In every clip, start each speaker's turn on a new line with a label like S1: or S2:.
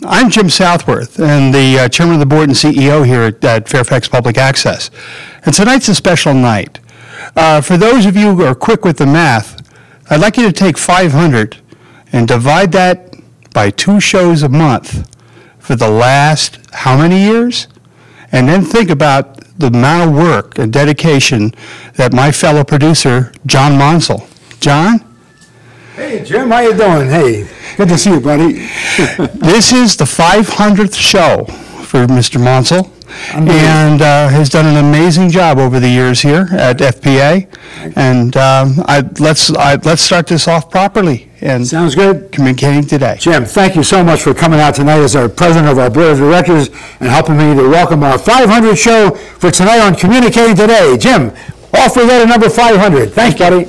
S1: I'm Jim Southworth, and the chairman of the board and CEO here at Fairfax Public Access. And tonight's a special night. For those of you who are quick with the math, I'd like you to take 500 and divide that by 2 shows a month for the last how many years? And then think about the amount of work and dedication that my fellow producer, John Monsul. John?
S2: Hey, Jim, how you doing? Hey, good to see you, buddy.
S1: This is the 500th show for Mr. Monsul, and has done an amazing job over the years here at FPA. And let's start this off properly. And
S2: sounds good.
S1: Communicating today.
S2: Jim, thank you so much for coming out tonight as our president of our board of directors and helping me to welcome our 500th show for tonight on Communicating Today. Jim, off we go to number 500. Thanks, buddy.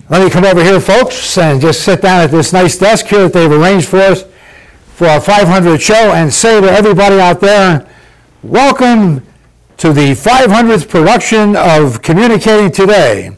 S2: Let me come over here, folks, and just sit down at this nice desk here that they've arranged for us for our 500th show and say to everybody out there, welcome to the 500th production of Communicating Today,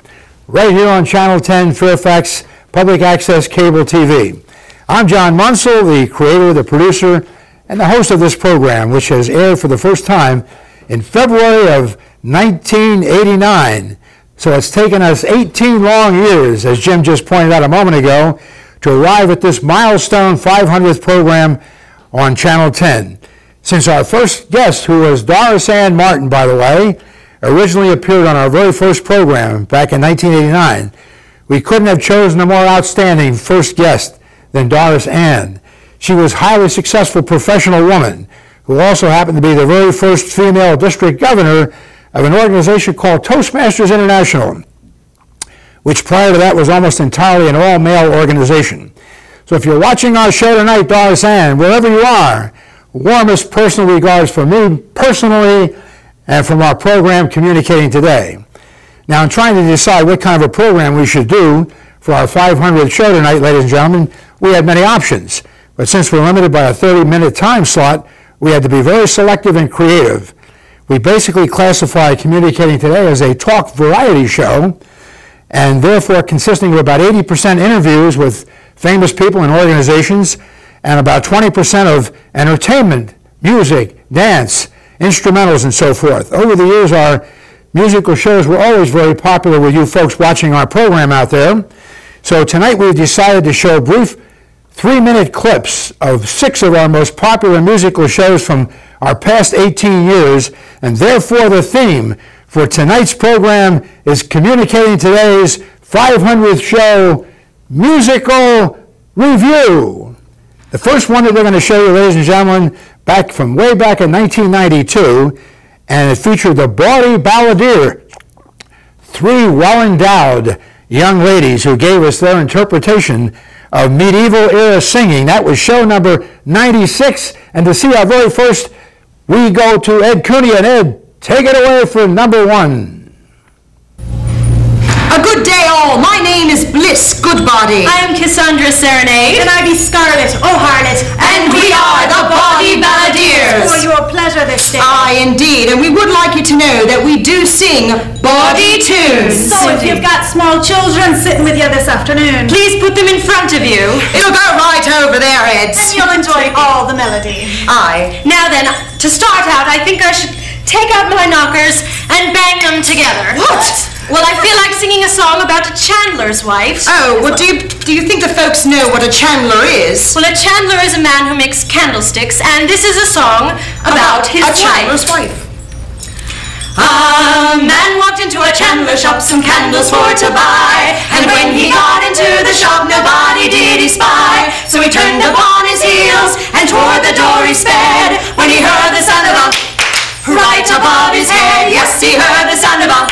S2: right here on Channel 10, Fairfax Public Access Cable TV. I'm John Monsul, the creator, the producer, and the host of this program, which has aired for the first time in February of 1989. So it's taken us 18 long years, as Jim just pointed out a moment ago, to arrive at this milestone 500th program on Channel 10. Since our first guest, who was Doris Ann Martin, by the way, originally appeared on our very first program back in 1989, we couldn't have chosen a more outstanding first guest than Doris Ann. She was a highly successful professional woman who also happened to be the very first female district governor of an organization called Toastmasters International, which prior to that was almost entirely an all-male organization. So if you're watching our show tonight, Doris Ann, wherever you are, warmest personal regards from me personally and from our program Communicating Today. Now, in trying to decide what kind of a program we should do for our 500th show tonight, ladies and gentlemen, we had many options. But since we're limited by a 30-minute time slot, we had to be very selective and creative. We basically classify Communicating Today as a talk variety show, and therefore consisting of about 80% interviews with famous people and organizations, and about 20% of entertainment, music, dance, instrumentals, and so forth. Over the years, our musical shows were always very popular with you folks watching our program out there. So tonight we've decided to show brief 3-minute clips of 6 of our most popular musical shows from our past 18 years, and therefore the theme for tonight's program is Communicating Today's 500th show musical review. The first one that we're going to show you, ladies and gentlemen, way back in 1992, and it featured the Bawdy Balladeer, 3 well-endowed young ladies who gave us their interpretation of medieval era singing. That was show number 96, and to see our very first, we go to Ed Cooney. And Ed, take it away for number 1.
S3: A good day all. My name is Bliss Goodbody.
S4: I am Cassandra Serenade.
S3: And I be Scarlet O'Harlet. And we are the Bawdy Balladeers.
S4: For your pleasure this day.
S3: Aye, indeed. And we would like you to know that we do sing bawdy tunes.
S4: So if you've got small children sitting with you this afternoon,
S3: please put them in front of you. It'll go right over their heads.
S4: And you'll enjoy all the melody.
S3: Aye.
S4: Now then, to start out, I think I should take out my knockers and bang them together.
S3: What?
S4: Well, I feel like singing a song about a chandler's wife.
S3: Oh, well, do you think the folks know what a chandler is?
S4: Well, a chandler is a man who makes candlesticks, and this is a song about his
S3: chandler's wife.
S4: A man walked into a chandler shop, some candles for to buy, and when he got into the shop, nobody did he spy. So he turned upon his heels, and toward the door he sped, when he heard the sound of a right above his head. Yes, he heard the sound of a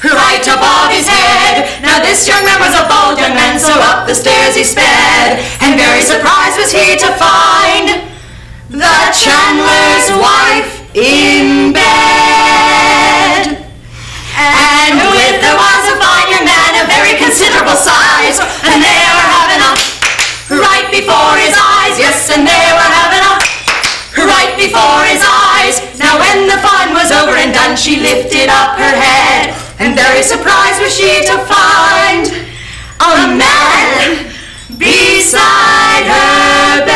S4: right above his head. Now this young man was a bold young man, so up the stairs he sped, and very surprised was he to find the chandler's wife in bed. And with there was a fine young man of very considerable size, and they were having a right before his eyes. Yes, and they were having a right before his eyes. Now when the fun was over and done, she lifted up her head, and very surprised was she to find a man beside her bed.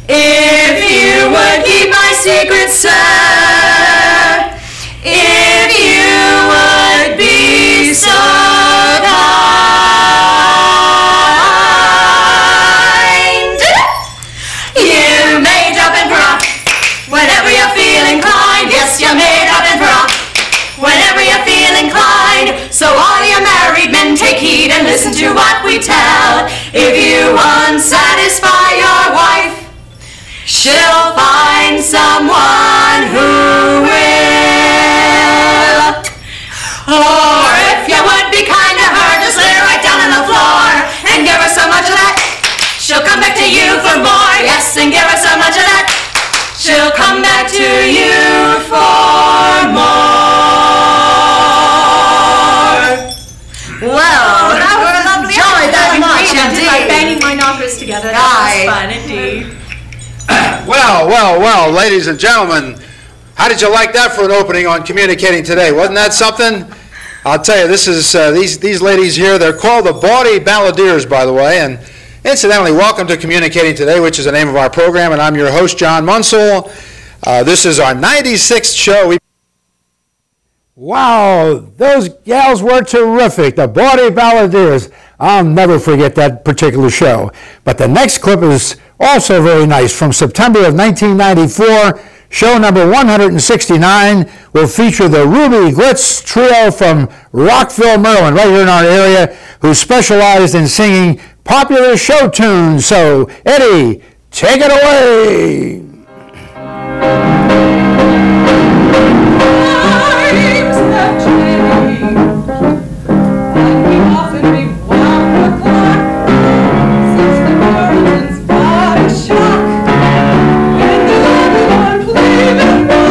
S4: If you would keep my secret, sir, if you would be so kind, you may drop in for a whenever you feel inclined. Yes, you may drop in for a whenever you feel inclined. So all you married men, take heed and listen to what we tell. If you unsatisfy your wife, she'll find someone who will. Or if you would be kind to her, just lay her right down on the floor and give her so much of that, she'll come back to you for more. Yes, and give her so much of that, she'll come back to you for more. Well, that was a lovely enjoyed that much indeed. By banging my knockers together, that was fun indeed.
S5: Well, ladies and gentlemen, how did you like that for an opening on Communicating Today? Wasn't that something? I'll tell you, this is these ladies here. They're called the Bawdy Balladeers, by the way. And incidentally, welcome to Communicating Today, which is the name of our program. And I'm your host, John Monsul. This is our 96th show.
S2: Wow, those gals were terrific, the Bawdy Balladeers. I'll never forget that particular show. But the next clip is also very nice. From September of 1994, show number 169 will feature the Ruby Glitz Trio from Rockville, Maryland, right here in our area, who specialized in singing popular show tunes. So, Eddie, take it away.
S6: Times have changed, and we often rewound the clock since the Puritans got a shock when the Babylon played them back.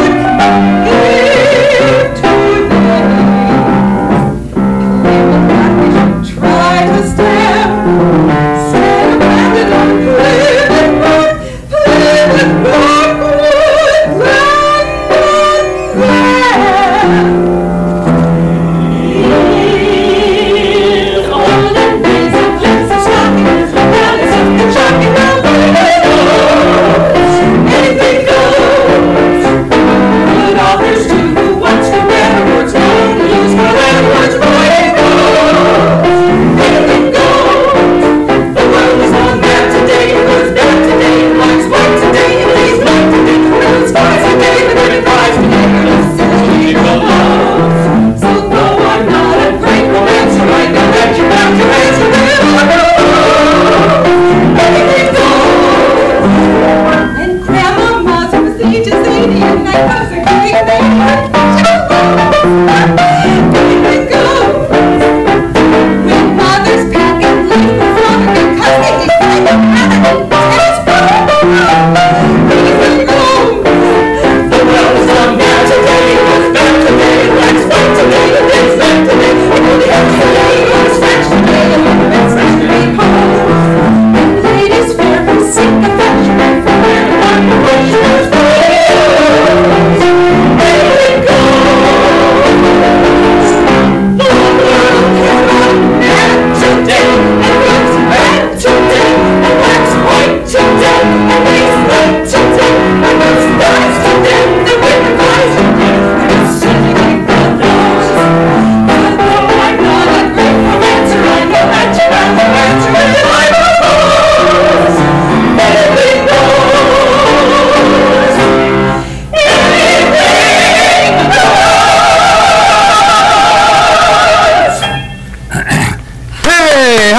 S6: Give to them, claim the back we should try to stem. Said Babylon, play them back, would land on them.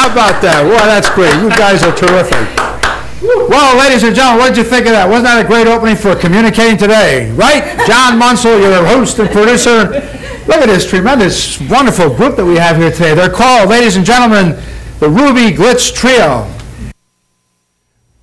S2: About that. Well, that's great. You guys are terrific. Well, ladies and gentlemen, what did you think of that? Wasn't that a great opening for Communicating Today? Right? John Monsul, your host and producer. Look at this tremendous, wonderful group that we have here today. They're called, ladies and gentlemen, the Ruby Glitz Trio.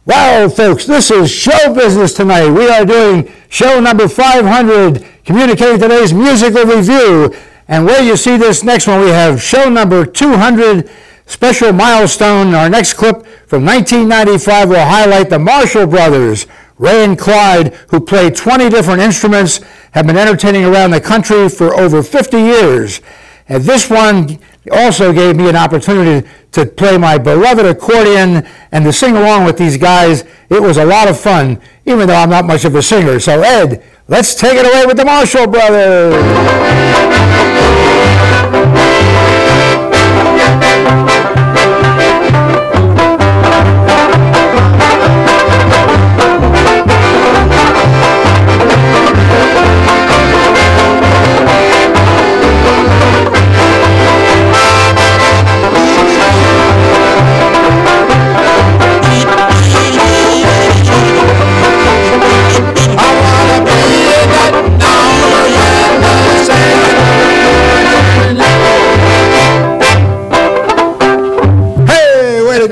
S2: Well, folks, this is show business tonight. We are doing show number 500, Communicating Today's musical review. And where you see this next one, we have show number 200, special milestone. Our next clip from 1995 will highlight the Marshall Brothers. Ray and Clyde, who play 20 different instruments, have been entertaining around the country for over 50 years. And this one also gave me an opportunity to play my beloved accordion and to sing along with these guys. It was a lot of fun, even though I'm not much of a singer. So Ed, let's take it away with the Marshall Brothers.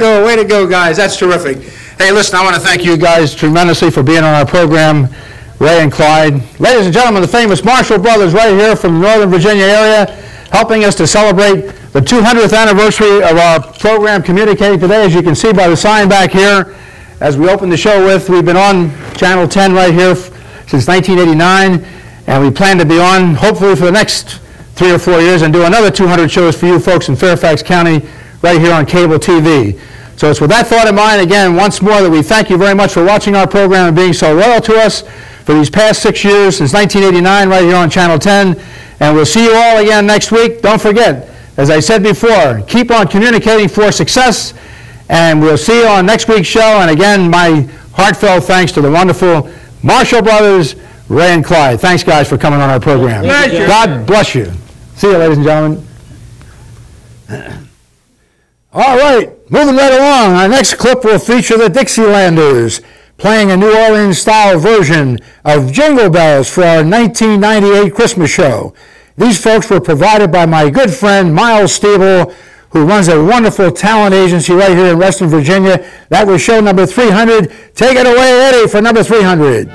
S5: Way to go, guys. That's terrific. Hey, listen, I want to thank you guys tremendously for being on our program, Ray and Clyde. Ladies and gentlemen, the famous Marshall Brothers right here from the Northern Virginia area, helping us to celebrate the 200th anniversary of our program, Communicating Today. As you can see by the sign back here, as we opened the show with, we've been on Channel 10 right here since 1989, and we plan to be on, hopefully, for the next 3 or 4 years and do another 200 shows for you folks in Fairfax County right here on cable TV. So it's with that thought in mind, again, once more, that we thank you very much for watching our program and being so loyal to us for these past 6 years, since 1989, right here on Channel 10. And we'll see you all again next week. Don't forget, as I said before, keep on communicating for success, and we'll see you on next week's show. And again, my heartfelt thanks to the wonderful Marshall Brothers, Ray and Clyde. Thanks, guys, for coming on our program. God bless you. See you, ladies and gentlemen. All right, moving right along, our next clip will feature the Dixielanders playing a New Orleans-style version of Jingle Bells for our 1998 Christmas show. These folks were provided by my good friend Miles Stiebel, who runs a wonderful talent agency right here in Western Virginia. That was show number 300. Take it away, Eddie, for number 300.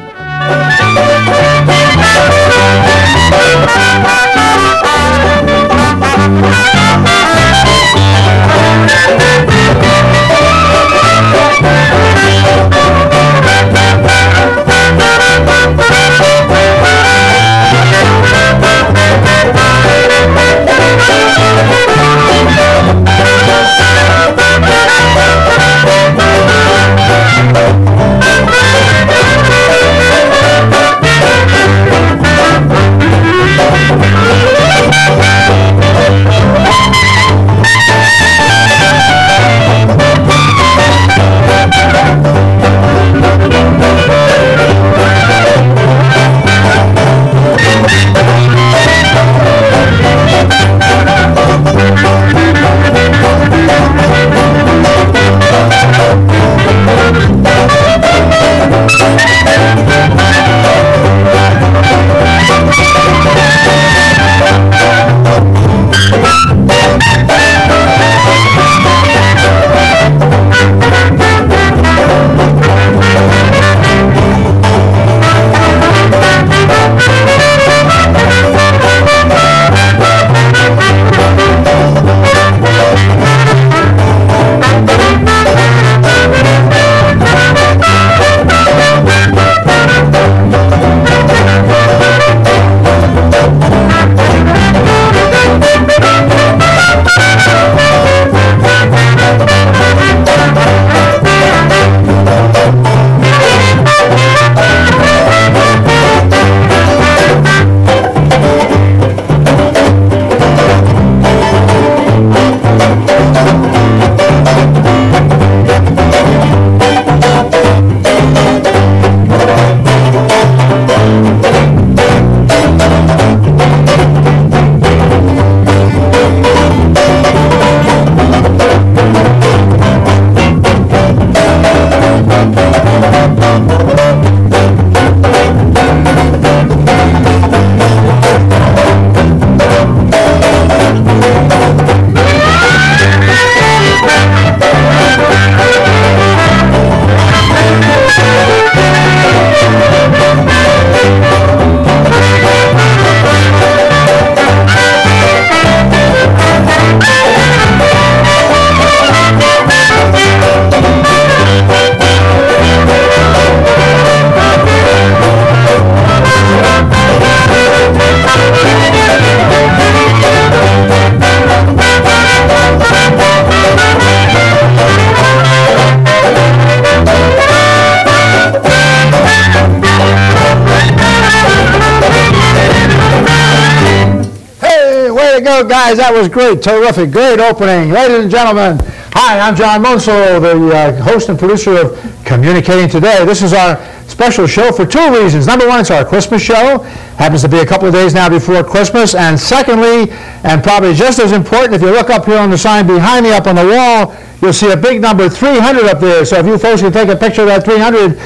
S2: you go, guys. That was great. Terrific. Great opening. Ladies and gentlemen, hi, I'm John Monsul, the host and producer of Communicating Today. This is our special show for two reasons. Number one, it's our Christmas show. Happens to be a couple of days now before Christmas. And secondly, and probably just as important, if you look up here on the sign behind me up on the wall, you'll see a big number 300 up there. So if you folks can take a picture of that 300,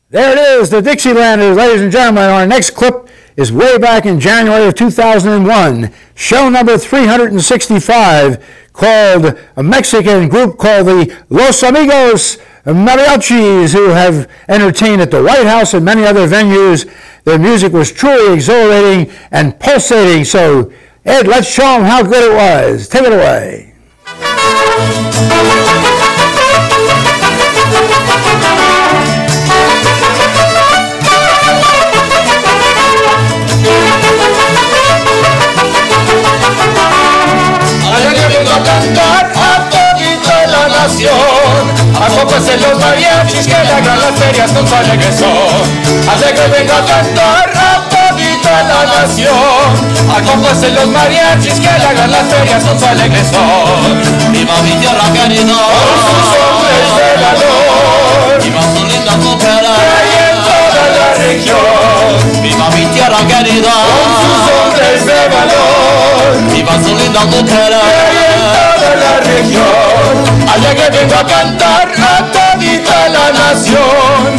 S2: there it is, the Dixielanders, ladies and gentlemen. Our next clip is way back in January of 2001. Show number 365, called a Mexican group called the Los Amigos Mariachis, who have entertained at the White House and many other venues. Their music was truly exhilarating and pulsating. So, Ed, let's show them how good it was. Take it away.
S7: Cantar a todita la nación, a pocos en los mariachis que le hagan las ferias con su alegre son. Alegre vengo a cantar a todita la nación, a pocos en los mariachis que le hagan las ferias con su alegre son. Viva mi tierra querida, con sus hombres de valor, viva su linda mujer en toda la región. Viva mi tierra querida, con sus hombres de valor, viva su linda mujer la región. Alegre vengo a cantar a todita la nación.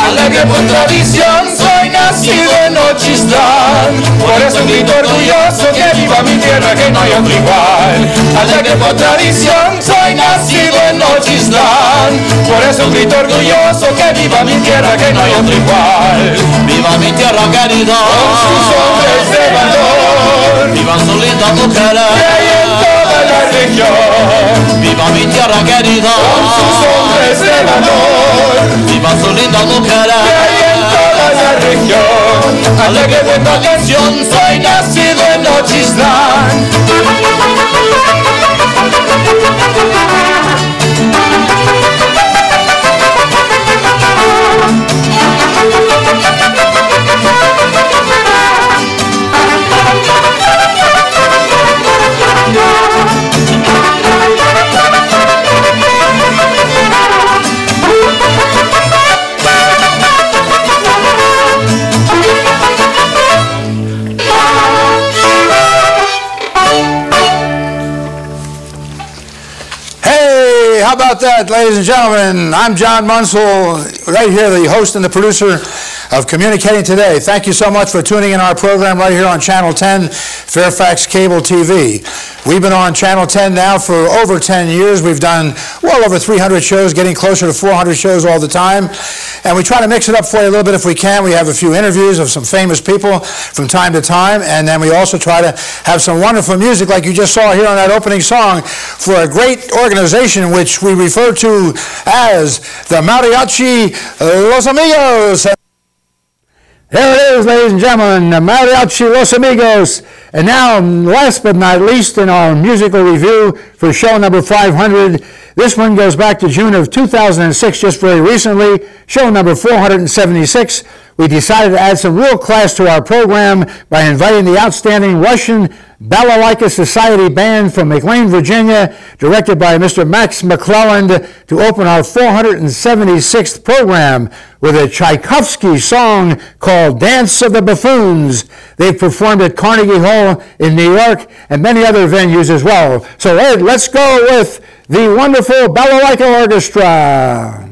S7: Alegre por tradición, soy nacido en Ochistlán, por eso grito orgulloso que viva mi tierra, que no hay otro igual. Alegre por tradición, soy nacido en Ochistlán, por eso grito orgulloso que viva mi tierra, que no hay otro igual. Viva mi tierra querida, con sus hombres de valor, viva su linda mujer que hay en toda la región. Viva mi tierra querida, con sus hombres de valor, viva su linda mujer que hay en toda la región. Alegre buena canción, soy nacido en Ochistlán.
S2: How about that, ladies and gentlemen? I'm John Monsul, right here, the host and the producer of Communicating Today. Thank you so much for tuning in our program right here on Channel 10, Fairfax Cable TV. We've been on Channel 10 now for over 10 years. We've done well over 300 shows, getting closer to 400 shows all the time. And we try to mix it up for you a little bit if we can. We have a few interviews of some famous people from time to time. And then we also try to have some wonderful music like you just saw here on that opening song for a great organization which we refer to as the Mariachi Los Amigos. There it is, ladies and gentlemen, the Mariachi Los Amigos. And now, last but not least, in our musical review for show number 500, this one goes back to June of 2006, just very recently, show number 476. We decided to add some real class to our program by inviting the outstanding Russian Balalaika Society Band from McLean, Virginia, directed by Mr. Max McClelland, to open our 476th program with a Tchaikovsky song called Dance of the Buffoons. They've performed at Carnegie Hall in New York and many other venues as well. So, Ed, let's go with the wonderful Balalaika Orchestra.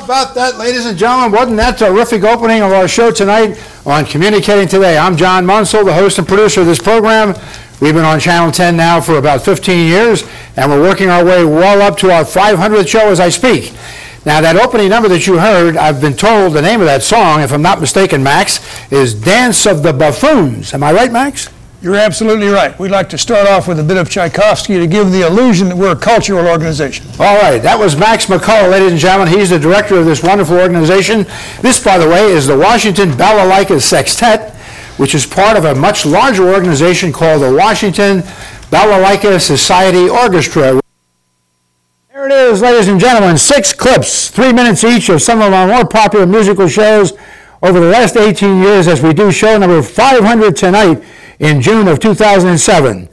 S2: about that, ladies and gentlemen? Wasn't that a terrific opening of our show tonight on Communicating Today? I'm John Monsul, the host and producer of this program. We've been on Channel 10 now for about 15 years, and we're working our way well up to our 500th show as I speak. Now, that opening number that you heard, I've been told the name of that song, if I'm not mistaken, Max, is Dance of the Buffoons. Am I right, Max?
S8: You're absolutely right. We'd like to start off with a bit of Tchaikovsky to give the illusion that we're a cultural organization.
S2: All right, that was Max McCullough, ladies and gentlemen. He's the director of this wonderful organization. This, by the way, is the Washington Balalaika Sextet, which is part of a much larger organization called the Washington Balalaika Society Orchestra. There it is, ladies and gentlemen, 6 clips, 3 minutes each of some of our more popular musical shows over the last 18 years as we do show number 500 tonight in June of 2007.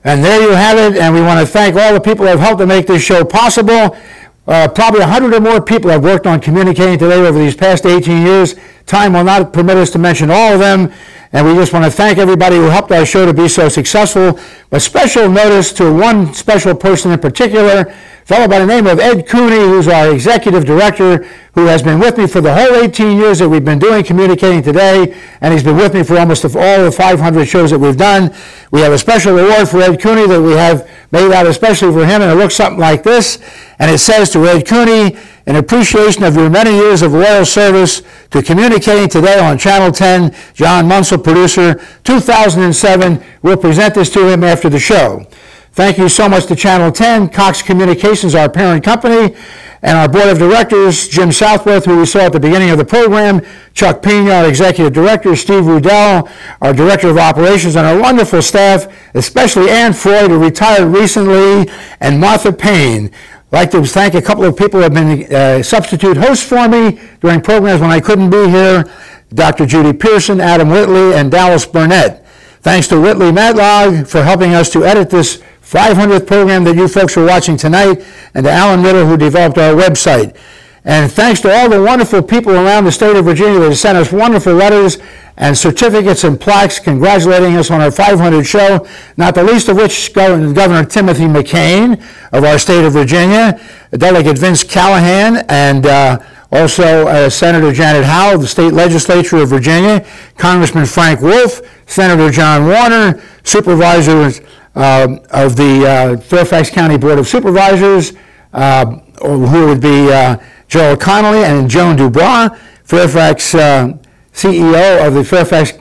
S2: And there you have it, and we want to thank all the people who have helped to make this show possible. Probably 100 or more people have worked on Communicating Today over these past 18 years. Time will not permit us to mention all of them, and we just want to thank everybody who helped our show to be so successful. A special notice to one special person in particular, a fellow by the name of Ed Cooney, who's our executive director, who has been with me for the whole 18 years that we've been doing Communicating Today, and he's been with me for almost all the 500 shows that we've done. We have a special award for Ed Cooney that we have made out especially for him, and it looks something like this, and it says, to Ed Cooney, in appreciation of your many years of loyal service to Communicating Today on Channel 10, John Monsul, producer, 2007. We'll present this to him after the show. Thank you so much to Channel 10, Cox Communications, our parent company, and our board of directors, Jim Southworth, who we saw at the beginning of the program, Chuck Pena, our executive director, Steve Rudell, our director of operations, and our wonderful staff, especially Ann Freud, who retired recently, and Martha Payne. I'd like to thank a couple of people who have been substitute hosts for me during programs when I couldn't be here, Dr. Judy Pearson, Adam Whitley, and Dallas Burnett. Thanks to Whitley Matlog for helping us to edit this 500th program that you folks are watching tonight, and to Alan Riddle, who developed our website. And thanks to all the wonderful people around the state of Virginia that sent us wonderful letters and certificates and plaques congratulating us on our 500 show, not the least of which Governor Timothy McCain of our state of Virginia, Delegate Vince Callahan, and also Senator Janet Howe of the state legislature of Virginia, Congressman Frank Wolf, Senator John Warner, supervisors of the Fairfax County Board of Supervisors, who would be Joel Connolly and Joan Dubois, Fairfax CEO of the Fairfax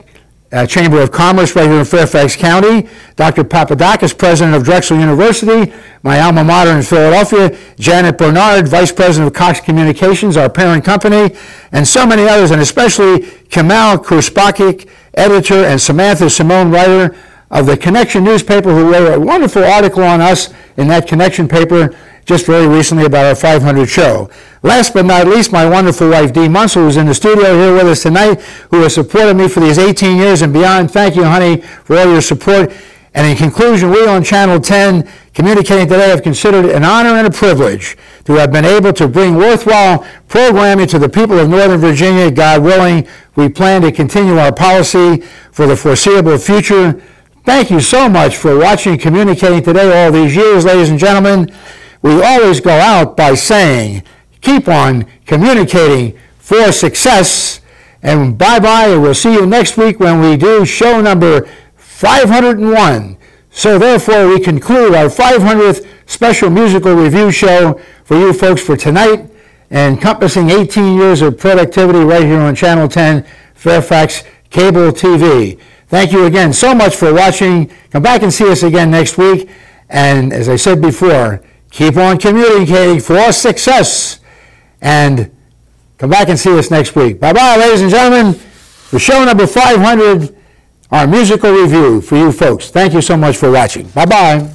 S2: Chamber of Commerce right here in Fairfax County, Dr. Papadakis, president of Drexel University, my alma mater in Philadelphia, Janet Bernard, vice president of Cox Communications, our parent company, and so many others, and especially Kemal Kurspakic, editor, and Samantha Simone, writer of the Connection newspaper, who wrote a wonderful article on us in that Connection paper just very recently about our 500 show. Last but not least, my wonderful wife, Dee Monsul, who's in the studio here with us tonight, who has supported me for these 18 years and beyond. Thank you, honey, for all your support. And in conclusion, we on Channel 10, Communicating Today, have considered it an honor and a privilege to have been able to bring worthwhile programming to the people of Northern Virginia. God willing, we plan to continue our policy for the foreseeable future. Thank you so much for watching Communicating Today all these years, ladies and gentlemen. We always go out by saying, keep on communicating for success. And bye-bye, and we'll see you next week when we do show number 501. So therefore, we conclude our 500th special musical review show for you folks for tonight, encompassing 18 years of productivity right here on Channel 10, Fairfax Cable TV. Thank you again so much for watching. Come back and see us again next week. And as I said before, keep on communicating for success. And come back and see us next week. Bye-bye, ladies and gentlemen. For show number 500, our musical review for you folks. Thank you so much for watching. Bye-bye.